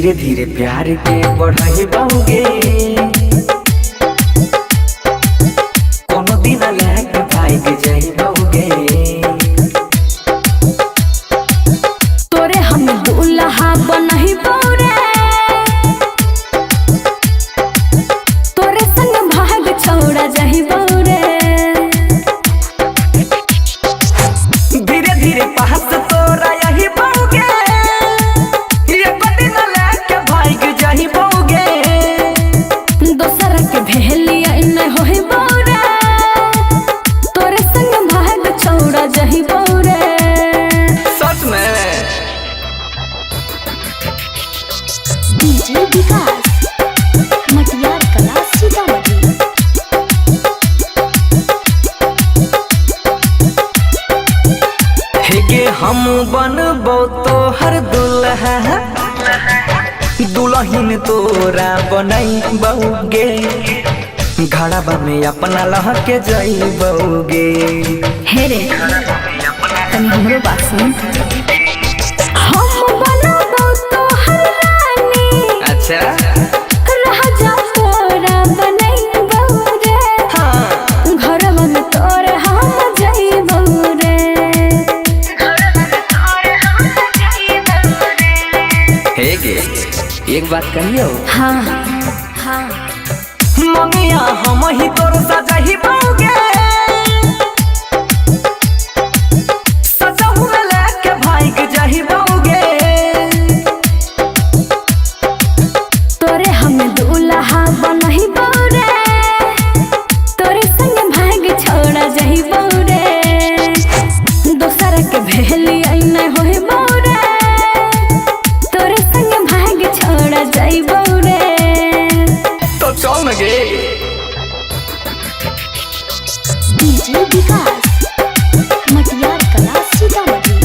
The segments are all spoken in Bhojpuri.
धीरे धीरे प्यार के बढ़ाई बाऊगे कोनो दिन लाग भाई के जाई बाऊगे तोरे हम दूल्हा बनही बौरे तोरे संग भाग छौड़ा जाही बौरे धीरे धीरे पास तोरा यही बाऊगे ये दिन लाग भाई के जाई बाऊगे दोसर के भेलिया न होई बौरे तोरे संग भाग छौड़ा जाही बौरे सच में डीजे विकास मटियार कला सीतामढ़ी हेगे हम बनबो तोहर दुल्हा दुल्हन तोरा बनैबौगे घड़ाबा में अपना लह के जइबौगे हे रे तनी हमरो बात सुन हम बनबो तोहर रानी अच्छा राजा तोरा बनैबौ रे हाँ घरवा में तोरे हम जइबौ रे हेगे एक बात कहियो हाँ हाँ ममिया हम ही तोर सजही बाऊगे सजहु में लेके भाई के जही बाऊगे तोरे हम दूल्हा बनही बौरे तोरे संग भाग छोड़ा जही बौरे दोसर के भेलिया न होई बौरे तोरे संग भाग छोड़ा जही बौरे तो चल न गे डीजे विकास मटियार कला सीतामढ़ी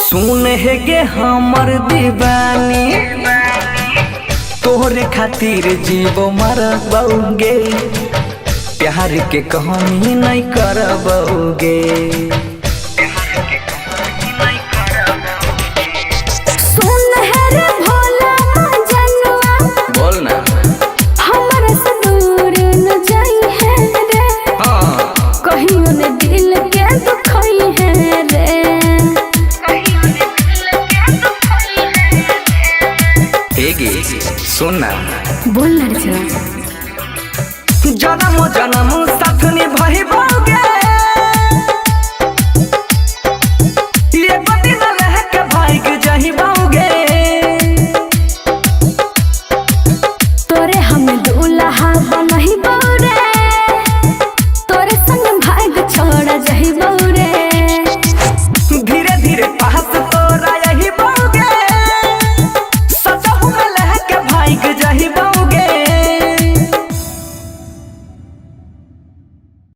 सुन हेगे हमर दीवानी तोहरे खातिर जीवो मरबौगे प्यार के कहानी नहीं करबौगे सुन हे रे भोला जनुआ बोल ना हमरा से दूर न जाई है रे हाँ कहियो ने दिल के दुखई है रे हेगे सुन ना बोल ना रे जन्म जन्म साथ निभाइबो